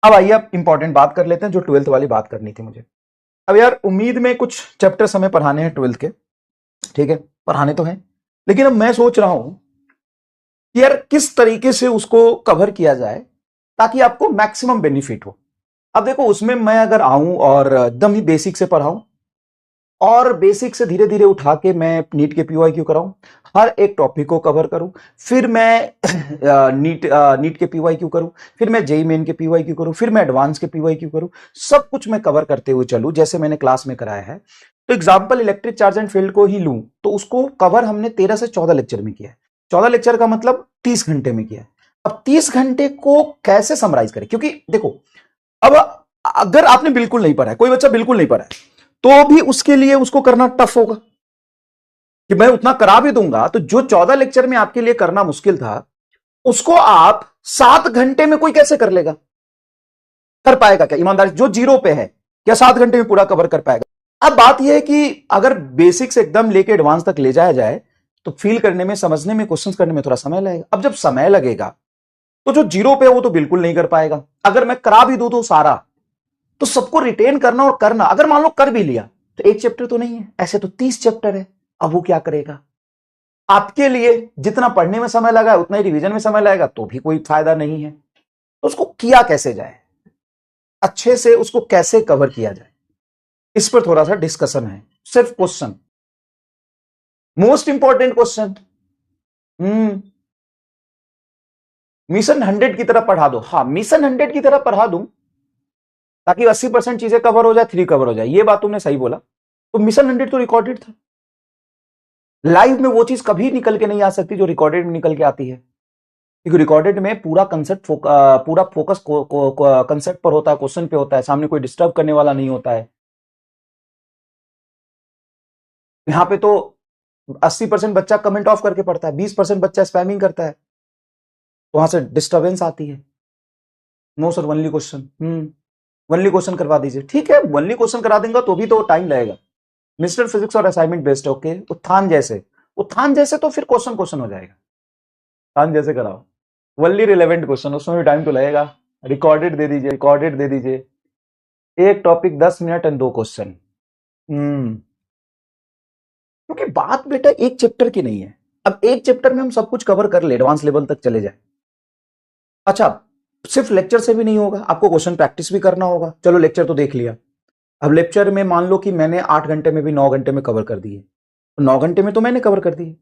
अब आइए अब इंपॉर्टेंट बात कर लेते हैं, जो 12th वाली बात करनी थी मुझे। अब यार उम्मीद में कुछ चैप्टर्स हमें पढ़ाने हैं 12th के, ठीक है, पढ़ाने तो हैं, लेकिन अब मैं सोच रहा हूं कि यार किस तरीके से उसको कवर किया जाए ताकि आपको मैक्सिमम बेनिफिट हो। अब देखो उसमें मैं अगर आऊं और एकदम ही बेसिक से पढ़ाऊं और बेसिक से धीरे धीरे उठा के मैं नीट के पीवाईक्यू कराऊं, हर एक टॉपिक को कवर करूं, फिर मैं नीट के पीवाईक्यू करूं, फिर मैं जेईई मेन के पीवाईक्यू करूं, फिर मैं एडवांस के पीवाईक्यू करूं, सब कुछ मैं कवर करते हुए चलूं जैसे मैंने क्लास में कराया है। तो example electric charge and field को ही लूं तो उसको कवर हमने 13 से 14 लेक्चर में किया है। 14 लेक्चर का मतलब 30 घंटे में किया है। अब 30 घंटे को कैसे समराइज करें, क्योंकि देखो अब अगर आपने बिल्कुल नहीं पढ़ा है, कोई बच्चा बिल्कुल नहीं पढ़ा है, तो भी उसके लिए उसको करना टफ होगा कि मैं उतना करा भी दूंगा तो जो 14 लेक्चर में आपके लिए करना मुश्किल था उसको आप 7 घंटे में कोई कैसे कर लेगा? कर पाएगा क्या ईमानदारी? जो जीरो पे है क्या 7 घंटे में पूरा कवर कर पाएगा? अब बात यह है कि अगर बेसिक से एकदम लेके एडवांस तक ले जाया जाए तो फील करने में, समझने में, क्वेश्चंस करने में थोड़ा समय लगेगा। अब जब समय लगेगा तो जो जीरो पे है वो तो बिल्कुल नहीं कर पाएगा। अगर मैं करा भी दूं तो सारा, तो सबको रिटेन करना और करना, अगर मान लो कर भी लिया तो एक चैप्टर तो नहीं है, ऐसे तो 30 चैप्टर है। अब वो क्या करेगा? आपके लिए जितना पढ़ने में समय लगा है उतना ही रिवीजन में समय लगेगा, तो भी कोई फायदा नहीं है। तो उसको किया कैसे जाए, अच्छे से उसको कैसे कवर किया जाए, इस पर थोड़ा सा डिस्कशन है। सिर्फ question, most important question, mission 100 की तरह पढ़ा दो। हाँ, मिशन 100 की तरह पढ़ा दूं ताकि 80% चीजें कवर हो जाए, 3 कवर हो जाए। ये बात तुमने सही बोला। तो मिशन 100 तो रिकॉर्डेड था, लाइव में वो चीज कभी निकल के नहीं आ सकती जो रिकॉर्डेड में निकल के आती है, क्योंकि रिकॉर्डेड में पूरा कंसेप्ट पूरा फोकस कंसेप्ट पर होता है, क्वेश्चन पे होता है, सामने कोई डिस्टर्ब करने वाला नहीं होता है। यहां पे तो 80% बच्चा कमेंट ऑफ करके पढ़ता है, 20% बच्चा स्पैमिंग करता है, तो वहां से डिस्टर्बेंस आती है। No sir, only question, only question करवा दीजिए। ठीक है, वनली क्वेश्चन करा देंगे तो भी तो टाइम लगेगा। मिस्टर फिजिक्स और असाइनमेंट बेस्ड, ओके। उत्थान जैसे, उत्थान जैसे तो फिर क्वेश्चन क्वेश्चन हो जाएगा। उत्थान जैसे कराओ, वनली रिलेवेंट क्वेश्चन, उसमें भी टाइम तो लगेगा। रिकॉर्डेड दे दीजिए, रिकॉर्डेड दे दीजिए। एक टॉपिक 10 मिनट एंड 2 क्वेश्चन। क्योंकि बात बेटा एक चैप्टर की नहीं है। अब एक चैप्टर में हम सब कुछ कवर कर ले, एडवांस लेवल तक चले जाए। अच्छा, सिर्फ लेक्चर से भी नहीं होगा, आपको क्वेश्चन प्रैक्टिस भी करना होगा। चलो लेक्चर तो देख लिया, अब लेक्चर में मान लो कि मैंने 8 घंटे में भी 9 घंटे में कवर कर दिए, 9 घंटे में तो मैंने कवर कर दिए,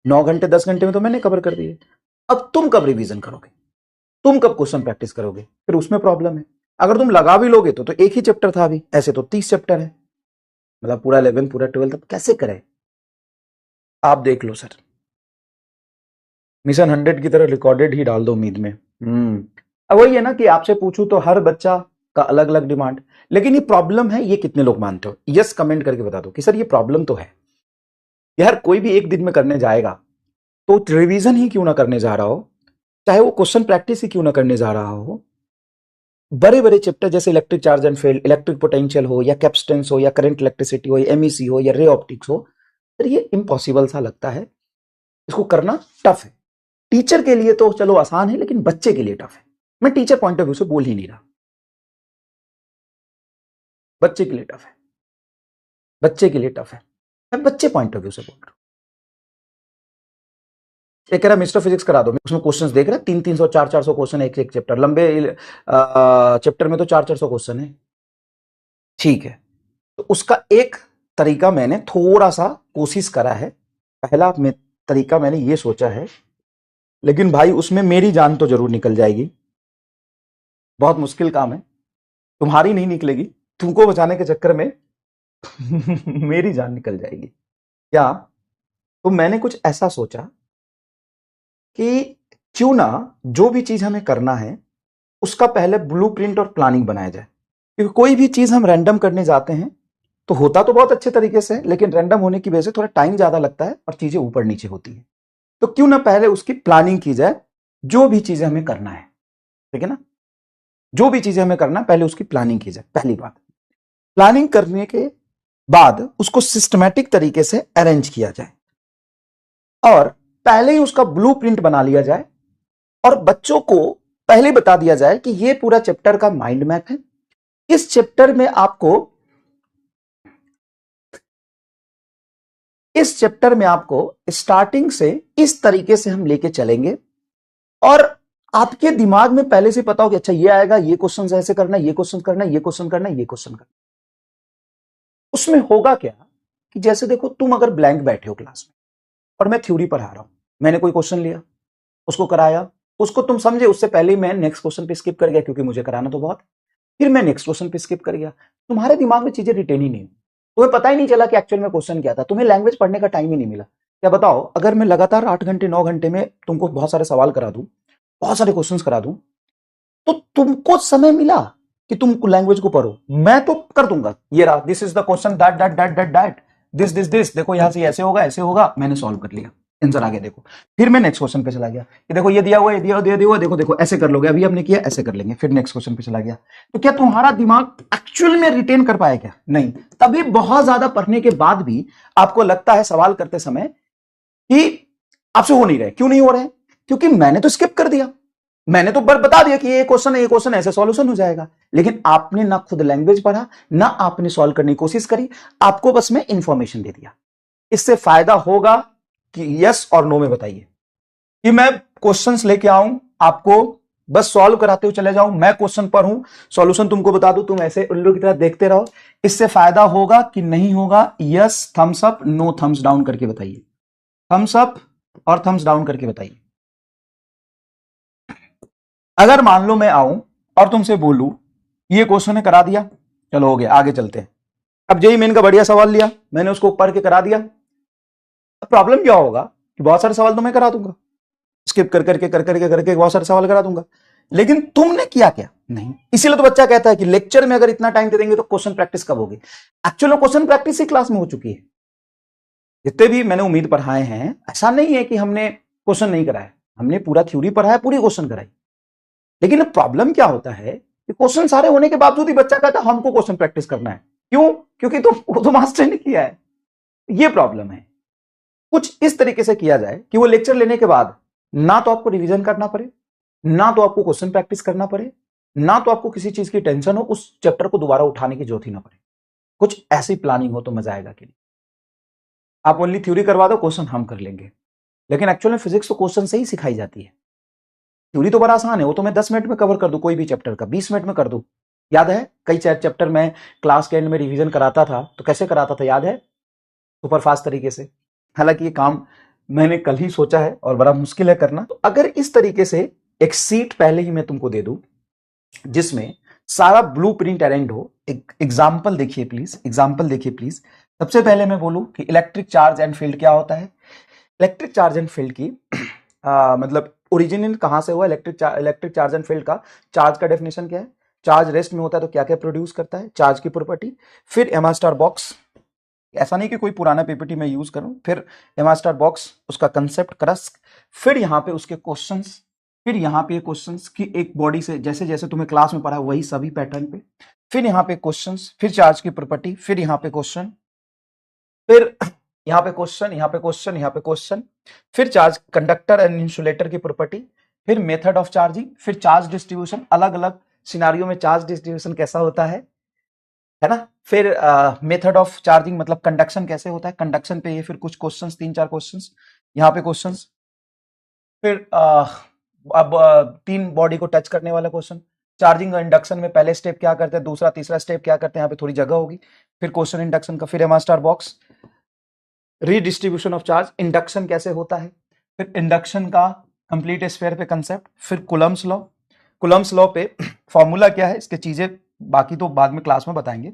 9 घंटे 10 घंटे में तो मैंने कवर कर दिए। अब तुम कब रिवीजन करोगे, तुम कब क्वेश्चन प्रैक्टिस करोगे? फिर उसमें प्रॉब्लम है। अगर तुम लगा भी लोगे तो एक ही चैप्टर था अभी, ऐसे तो 30 चैप्टर है, मतलब पूरा 11 पूरा 12, अब कैसे करें? आप देख लो सर, मिशन 100 की तरह रिकॉर्डेड ही डाल दो उम्मीद में। अब वही है ना कि आपसे पूछूं तो हर बच्चा का अलग अलग डिमांड। लेकिन ये प्रॉब्लम है, ये कितने लोग मानते हो? यस कमेंट करके बता दो कि सर ये प्रॉब्लम तो है यार। कोई भी एक दिन में करने जाएगा तो रिवीजन ही क्यों ना करने जा रहा हो, चाहे वो क्वेश्चन प्रैक्टिस ही क्यों ना करने जा रहा हो। बड़े बड़े चैप्टर जैसे electric charge and field, electric potential हो या कैपेसिटेंस हो या करंट इलेक्ट्रिसिटी हो या एमईसी हो या रे ऑप्टिक्स हो, सर ये इम्पॉसिबल सा लगता है, इसको करना टफ है। टीचर के लिए तो चलो आसान है, लेकिन बच्चे के लिए टफ है। मैं टीचर पॉइंट ऑफ व्यू से बोल ही नहीं रहा, बच्चे के लिए टफ है, बच्चे के लिए टफ है। मैं बच्चे पॉइंट ऑफ व्यू से बोल रहा हूं। एक कह रहा मिस्टर फिजिक्स करा दो, उसमें क्वेश्चंस देख रहे हैं 300-300 400-400 क्वेश्चन एक चैप्टर, लंबे चैप्टर में तो 400-400 क्वेश्चन है। ठीक है, तो उसका एक तरीका मैंने थोड़ा सा कोशिश करा है। पहला तरीका मैंने ये सोचा है, लेकिन भाई उसमें मेरी जान तो जरूर निकल जाएगी, बहुत मुश्किल काम है। तुम्हारी नहीं निकलेगी, तुमको बचाने के चक्कर में मेरी जान निकल जाएगी। क्या? तो मैंने कुछ ऐसा सोचा कि क्यों ना जो भी चीज हमें करना है उसका पहले ब्लूप्रिंट और प्लानिंग बनाया जाए। क्योंकि कोई भी चीज हम रैंडम करने जाते हैं तो होता तो बहुत अच्छे तरीके से, लेकिन रैंडम होने की वजह से थोड़ा टाइम ज्यादा लगता है और चीजें ऊपर नीचे होती है। तो क्यों ना पहले उसकी प्लानिंग की जाए, जो भी चीजें हमें करना है, ठीक है ना, जो भी चीजें हमें करना है पहले उसकी प्लानिंग की जाए। पहली बात, प्लानिंग करने के बाद उसको सिस्टमैटिक तरीके से अरेंज किया जाए और पहले ही उसका ब्लूप्रिंट बना लिया जाए। और बच्चों को पहले बता दिया जाए कि ये पूरा चैप्टर का माइंड मैप है। इस चैप्टर में आपको स्टार्टिंग से इस तरीके से हम लेके चलेंगे और आपके दिमाग में पहले से पता हो कि अच्छा ये आएगा, ये क्वेश्चन ऐसे करना, ये क्वेश्चन करना, ये क्वेश्चन करना, ये क्वेश्चन करना। उसमें होगा क्या कि जैसे देखो तुम अगर ब्लैंक बैठे हो क्लास में और मैं थ्योरी पढ़ा रहा हूं, मैंने कोई क्वेश्चन लिया, उसको कराया, उसको तुम समझे, उससे पहले ही मैं नेक्स्ट क्वेश्चन पे स्किप कर गया क्योंकि मुझे कराना तो बहुत, फिर मैं नेक्स्ट क्वेश्चन पे स्किप कर गया। तुम्हारे दिमाग में चीजें रिटेन ही नहीं हुई, तुम्हें पता ही नहीं चला कि एक्चुअल में क्वेश्चन क्या था, तुम्हें लैंग्वेज पढ़ने का टाइम ही नहीं मिला। क्या बताओ, अगर मैं लगातार 8 घंटे 9 घंटे में तुमको बहुत सारे सवाल करा दूं, बहुत सारे क्वेश्चंस करा दूं, तो तुमको समय मिला कि तुम लैंग्वेज को पढ़ो? मैं तो कर दूंगा, ये रहा, this is the question, that that that that that, this, देखो यहां से ऐसे होगा, ऐसे होगा, मैंने सॉल्व कर लिया, आंसर आगे देखो। फिर मैं नेक्स्ट क्वेश्चन पे चला गया कि देखो ये दिया हुआ, ये दिया हुआ, देखो देखो ऐसे कर लोगे, अभी हमने किया, ऐसे कर लेंगे, फिर नेक्स्ट क्वेश्चन पे चला गया। तो क्या तुम्हारा दिमाग एक्चुअल में रिटेन कर पाया? क्या नहीं। तभी बहुत ज्यादा पढ़ने के बाद भी आपको लगता है सवाल करते समय कि आपसे हो नहीं रहे। क्यों नहीं हो रहे? क्योंकि मैंने तो स्किप कर दिया, मैंने तो बता दिया कि ये क्वेश्चन है, ये क्वेश्चन ऐसे सॉल्यूशन हो जाएगा, लेकिन आपने ना खुद लैंग्वेज पढ़ा, ना आपने सॉल्व करने की कोशिश करी, आपको बस मैं इंफॉर्मेशन दे दिया। इससे फायदा होगा कि यस और नो में बताइए, कि मैं क्वेश्चंस लेके आऊं, आपको बस सॉल्व कराते हुए चले जाऊं, मैं क्वेश्चन पढ़ूं, सॉल्यूशन तुमको बता दूं, तुम ऐसे उल्लू की तरह देखते रहो। इससे फायदा होगा कि नहीं होगा? Yes thumbs up, no thumbs down करके बताइए, थम्स अप और थम्स डाउन करके बताइए। अगर मान लो मैं आऊं और तुमसे बोलूं ये क्वेश्चन है, करा दिया, चलो हो गया, आगे चलते हैं। अब जेईई मेन का बढ़िया सवाल लिया, मैंने उसको पढ़ के करा दिया। अब प्रॉब्लम क्या होगा कि बहुत सारे सवाल तो मैं करा दूंगा, स्किप कर करके बहुत सारे सवाल करा दूंगा, लेकिन तुमने किया क्या? नहीं। इसीलिए तो बच्चा कहता है कि लेक्चर में अगर इतना टाइम दे देंगे तो क्वेश्चन प्रैक्टिस कब होगी? एक्चुअली क्वेश्चन प्रैक्टिस ही क्लास में हो चुकी है। जितने भी मैंने उम्मीद पढ़ाए हैं, ऐसा नहीं है कि हमने क्वेश्चन नहीं कराए, हमने पूरा थ्योरी पढ़ाया, पूरी क्वेश्चन कराई। लेकिन प्रॉब्लम क्या होता है कि क्वेश्चन सारे होने के बावजूद ही बच्चा कहता है हमको क्वेश्चन प्रैक्टिस करना है। क्यों? क्योंकि तो मास्टर ने किया है। ये प्रॉब्लम है। कुछ इस तरीके से किया जाए कि वो लेक्चर लेने के बाद ना तो आपको रिवीजन करना पड़े, ना तो आपको क्वेश्चन प्रैक्टिस करना पड़े, ना तो आपको किसी चीज की टेंशन हो, उस चैप्टर को दोबारा उठाने की जरूरत ही ना पड़े। कुछ ऐसी प्लानिंग हो तो मजा आएगा कि नहीं। आप ओनली थ्योरी करवा दो, क्वेश्चन हम कर लेंगे, लेकिन एक्चुअल में फिजिक्स तो क्वेश्चन से ही सिखाई जाती है। थ्योरी तो बड़ा आसान है, वो तो मैं 10 मिनट में कवर कर दूं, कोई भी चैप्टर का 20 मिनट में कर दूं। याद है कई चैप्टर में क्लास के एंड में रिवीजन कराता था, तो कैसे कराता था याद है? सुपर फास्ट तरीके से। हालांकि ये काम मैंने कल ही सोचा है और बड़ा मुश्किल है करना। तो अगर इस तरीके से एक सीट पहले ही मैं तुमको दे दूं जिसमें सारा ब्लू प्रिंट अरेंज हो, एक एग्जाम्पल देखिए प्लीज, एग्जाम्पल देखिए प्लीज। सबसे पहले मैं बोलूं कि इलेक्ट्रिक चार्ज एंड फील्ड क्या होता है। इलेक्ट्रिक चार्ज एंड फील्ड की मतलब ओरिजिन कहां से हुआ? इलेक्ट्रिक चार्ज एंड फील्ड का चार्ज का डेफिनेशन क्या है? चार्ज रेस्ट में होता है तो क्या क्या प्रोड्यूस करता है, चार्ज की प्रॉपर्टी। फिर एमा स्टार बॉक्स, ऐसा नहीं कि कोई पुराना पीपीटी में यूज करूं, फिर एमा स्टार बॉक्स उसका कंसेप्ट क्रस्क, फिर यहां पे उसके क्वेश्चंस, फिर यहां पे क्वेश्चंस की एक बॉडी से जैसे जैसे तुम्हें क्लास में पढ़ा वही सभी पैटर्न पे, फिर यहां पे क्वेश्चंस, फिर चार्ज की प्रॉपर्टी, फिर यहां पे क्वेश्चन, फिर यहां पे क्वेश्चन, यहां पे क्वेश्चन, यहां पे क्वेश्चन, फिर चार्ज कंडक्टर एंड इंसुलेटर की प्रॉपर्टी, फिर मेथड ऑफ चार्जिंग, फिर चार्ज डिस्ट्रीब्यूशन, अलग अलग सिनारियो में चार्ज डिस्ट्रीब्यूशन कैसा होता है ना। फिर मेथड ऑफ चार्जिंग मतलब कंडक्शन कैसे होता है, कंडक्शन पे ये फिर कुछ क्वेश्चंस, 3-4 क्वेश्चंस, यहाँ पे क्वेश्चंस, फिर अब 3 बॉडी को टच करने वाला क्वेश्चन। चार्जिंग और इंडक्शन में पहले स्टेप क्या करते हैं, दूसरा तीसरा स्टेप क्या करते हैं, यहाँ पे थोड़ी जगह होगी। फिर क्वेश्चन इंडक्शन का, फिर master box, redistribution of charge, induction कैसे होता है, फिर इंडक्शन का कंप्लीट स्फीयर पे कंसेप्ट, फिर कुलम्स लॉ, कुलम्स लॉ पे फॉर्मूला क्या है, इसके चीजें बाकी तो बाद में क्लास में बताएंगे।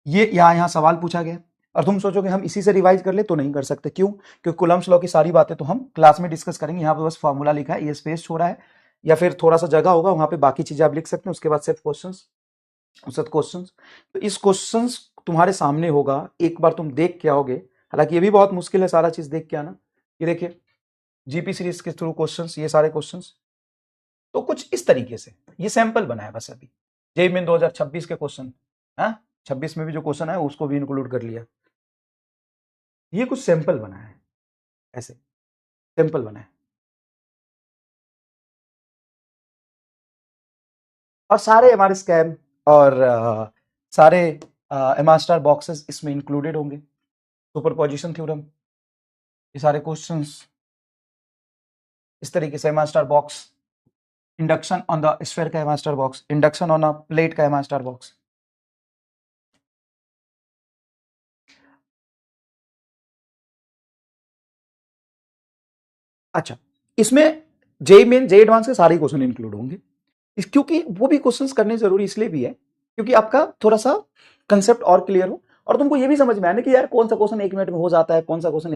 ये यहाँ सवाल पूछा गया और तुम सोचोगे हम इसी से रिवाइज कर ले, तो नहीं कर सकते। क्यों? क्योंकि कुलम्स लॉ की सारी बातें तो हम क्लास में डिस्कस करेंगे। यहाँ पे बस फॉर्मूला लिखा है, ये स्पेस छोड़ा है, या फिर थोड़ा सा जगह होगा वहां पे बाकी चीजें आप लिख सकते हैं, उसके बाद सिर्फ क्वेश्चंस, तो इस क्वेश्चंस तुम्हारे सामने होगा, एक बार तुम देख के आओगे। हालांकि ये भी बहुत मुश्किल है सारा चीज देख के आना। ये देखिए जीपी सीरीज के थ्रू क्वेश्चंस, ये सारे क्वेश्चंस तो कुछ इस तरीके से, ये सैंपल बना है बस। अभी जेईई मेन 2026 के क्वेश्चन, हाँ 26 में भी जो क्वेश्चन है उसको भी इंक्लूड कर लिया। ये कुछ सैंपल बना है, ऐसे सैंपल बना है। और सारे हमारे स्कैम और सारे एम स्टार बॉक्सेस इसमें इंक्लूडेड होंगे। सुपरपोजिशन थ्योरम, ये सारे क्वेश्चंस इस तरीके से, M star box, induction on the sphere का M star box, induction on a plate का एम स्टार बॉक्स। अच्छा, इसमें जेई मेन जेई एडवांस के सारे क्वेश्चन इंक्लूड होंगे, क्योंकि वो भी क्वेश्चंस करने जरूरी इसलिए भी है क्योंकि आपका थोड़ा सा कंसेप्ट और क्लियर हो और तुमको ये भी समझ में आए ना कि यार कौन सा क्वेश्चन 1 मिनट में हो जाता है, कौन सा क्वेश्चन